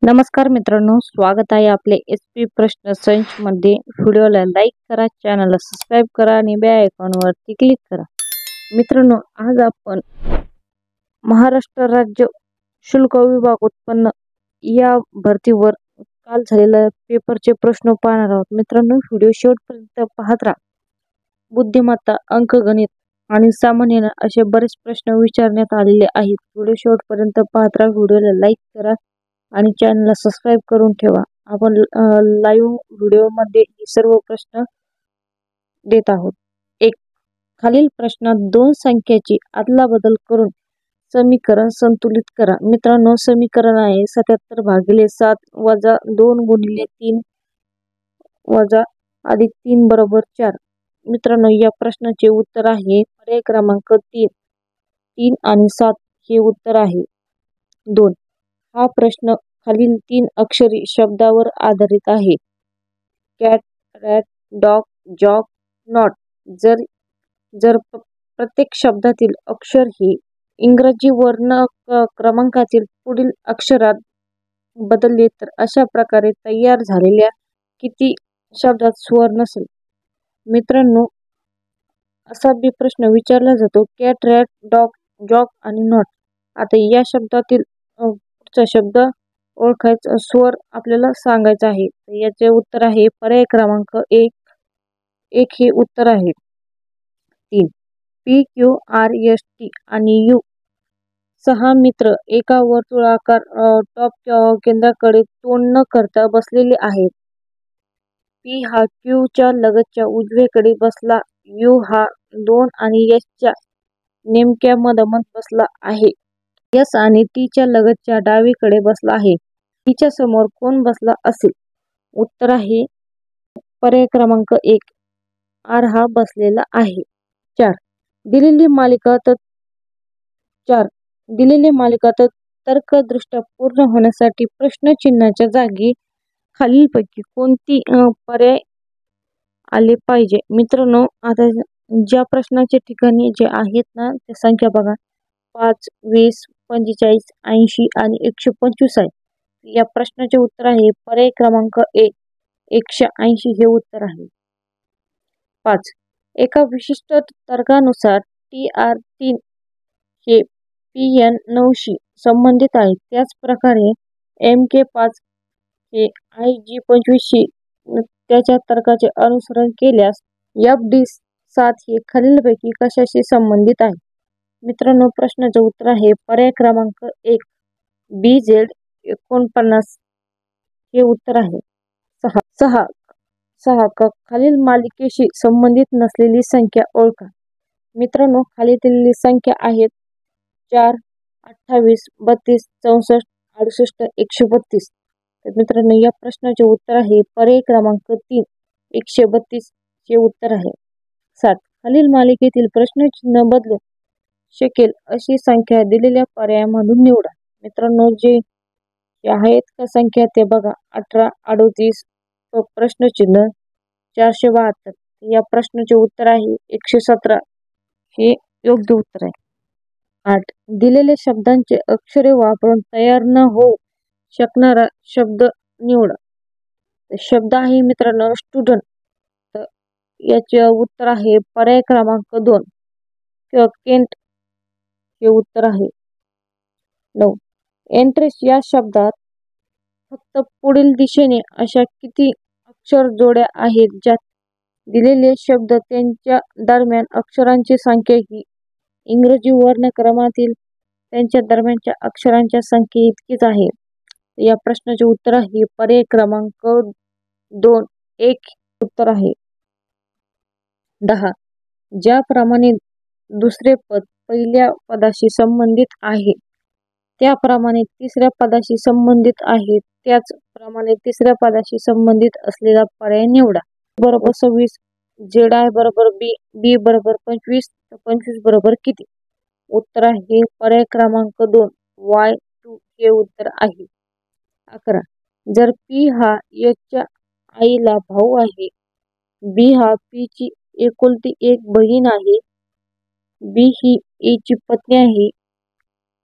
नमस्कार मित्रांनो, स्वागत आहे आपले एसपी प्रश्न संच मध्ये। व्हिडिओला लाईक करा, चॅनलला सबस्क्राइब करा आणि बेल आयकॉनवरती क्लिक करा। मित्रांनो, आज आपण महाराष्ट्र राज्य शुल्क विभाग उत्पन्न या भरतीवर काल झालेल्या पेपरचे प्रश्न पाहणार आहोत। मित्रांनो, व्हिडिओ शेवटपर्यंत पाहत राहा। बुद्धिमत्ता, अंकगणित आणि सामान्य असे बरेच प्रश्न विचारण्यात आलेले आहेत। व्हिडिओ शेवटपर्यंत पाहत राहा, व्हिडिओला लाईक करा आणि चॅनलला सबस्क्राइब करून ठेवा। आपण लाईव्ह व्हिडिओ मध्ये सर्व प्रश्न देत आहोत। 1. खालील प्रश्नात दोन संख्याची अदलाबदल करून समीकरण संतुलित करा। मित्रांनो, समीकरण आहे 77 भागिले 7 वजा 2 गुणिले 3 वजा अधिक 3 बरोबर 4। मित्रांनो, या प्रश्नाचे उत्तर आहे पर्याय क्रमांक 3 3 आणि 7 हे उत्तर आहे। 2. हा प्रश्न खालील 3 अक्षरी शब्दावर आधारित आहे। Cat, rat, dog, jog, not. जर प्रत्येक शब्दातील अक्षर हे इंग्रजी वर्ण क्रमांकातील पुढील अक्षरात बदलले तर अशा प्रकारे तयार झालेल्या किती शब्दात स्वर नसेल? मित्रांनो, असा बी प्रश्न विचारला जातो। कॅट, रॅट, डॉग, जॉग आणि नॉट। आता या शब्दातील पुढचा शब्द ओळखायचा, स्वर आपल्याला सांगायचा आहे। याचे उत्तर आहे पर्याय क्रमांक 1 1 हे उत्तर आहे। 3. P, Q, R, S, T आणि यू 6 मित्र एका वर्तुळाकार टॉप केंद्राकडे तोंड न करता बसलेले आहेत। पी हा क्यू च्या लगतच्या उजवीकडे बसला, यू हा 2 आणि एस च्या नेमक्या मधोमध बसला आहे। एस आणि टी च्या लगतच्या डावीकडे बसला आहे। टीच्या समोर कोण बसला असेल? उत्तर आहे पर्याय क्रमांक 1 आर हा बसलेला आहे। 4. दिलेली मालिका तर्कदृष्ट्या पूर्ण होण्यासाठी प्रश्नचिन्हाच्या जागी खालीलपैकी कोणती पर्याय आले पाहिजे? मित्रांनो, आता ज्या प्रश्नाच्या ठिकाणी जे आहेत ना त्या संख्या बघा, 5, 20, 45, 80 आणि 125 आहे। या प्रश्नाचे उत्तर आहे पर्याय क्रमांक 1 180 हे उत्तर आहे। 5. एका विशिष्ट तर्कानुसार TR3 हे PN9 शी संबंधित आहे, त्याच प्रकारे MK5 हे IG25 शी त्याच्या तर्काचे अनुसरण केल्यास FD7 हे खालीलपैकी कशाशी संबंधित आहे? मित्रांनो, प्रश्नाचे उत्तर आहे पर्याय क्रमांक 1 BZ49 हे उत्तर आहे। 6 खालील मालिकेशी संबंधित नसलेली संख्या ओळखा। मित्रांनो, खाली दिलेली संख्या आहेत 4, 28, 32, 64, 68, 132। तर मित्रांनो, या प्रश्नाचे उत्तर आहे पर्याय क्रमांक 3 132 हे उत्तर आहे। 7. खालील मालिकेतील प्रश्नचिन्ह बदलू शकेल अशी संख्या दिलेल्या पर्यायामधून निवडा। मित्रांनो, जे आहेत का संख्या ते बघा, 18, 38, प्रश्नचिन्ह 472। या प्रश्नाचे उत्तर आहे 117 हे योग्य उत्तर आहे। 8. दिलेल्या शब्दांचे अक्षरे वापरून तयार न होऊ शकणारा शब्द निवडा। शब्द आहे मित्रांनो स्टुडंट, तर याचे उत्तर आहे पर्याय क्रमांक 2 केंट हे उत्तर आहे। 9. एंट्रेस या शब्दात फक्त पुढील दिशेने अशा किती अक्षर जोड्या आहेत ज्यात दिलेले शब्द त्यांच्या दरम्यान अक्षरांची संख्या ही इंग्रजी वर्णक्रमातील त्यांच्या दरम्यानच्या अक्षरांच्या संख्ये इतकीच आहे? या प्रश्नाचे उत्तर आहे पर्याय क्रमांक 2 1 उत्तर आहे। 10. ज्याप्रमाणे दुसरे पद पहिल्या पदाशी संबंधित आहे त्याप्रमाणे तिसऱ्या पदाशी संबंधित आहे, त्याचप्रमाणे तिसऱ्या पदाशी संबंधित असलेला पर्याय निवडा। बरोबर 26, ZI बरोबर B, B बरोबर 25, 25 बरोबर किती? उत्तर आहे पर्याय क्रमांक 2 Y2 हे उत्तर आहे। 11. जर P हा H च्या आईला भाऊ आहे, B हा P ची एकुलती एक बहीण आहे, B ही A ची पत्नी आहे,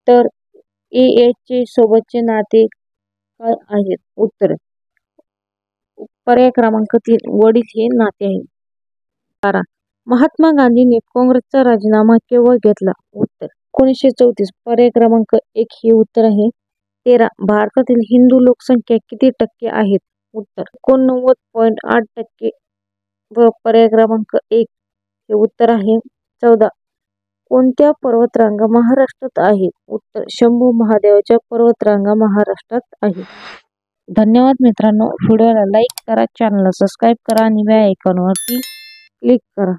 तर AA चे सोबतचे नाते काय आहेत? उत्तर पर्याय क्रमांक 3 वडील हे नाते आहे. 12 महात्मा गांधींनी काँग्रेसचा राजीनामा केव्हा घेतला? उत्तर 1934. पर्याय क्रमांक 1 हे उत्तर आहे. 13 भारतातील हिंदू लोकसंख्या किती टक्के आहेत? उत्तर 89.8%. पर्याय क्रमांक 1 हे उत्तर आहे. 14 कोणत्या पर्वतरांगा महाराष्ट्रात आहेत? उत्तर शंभू महादेवाच्या पर्वतरांगा महाराष्ट्रात आहेत. धन्यवाद मित्रांनो. व्हिडिओला लाईक करा, चॅनलला सबस्क्राईब करा आणि बेल आयकॉनवरती क्लिक करा.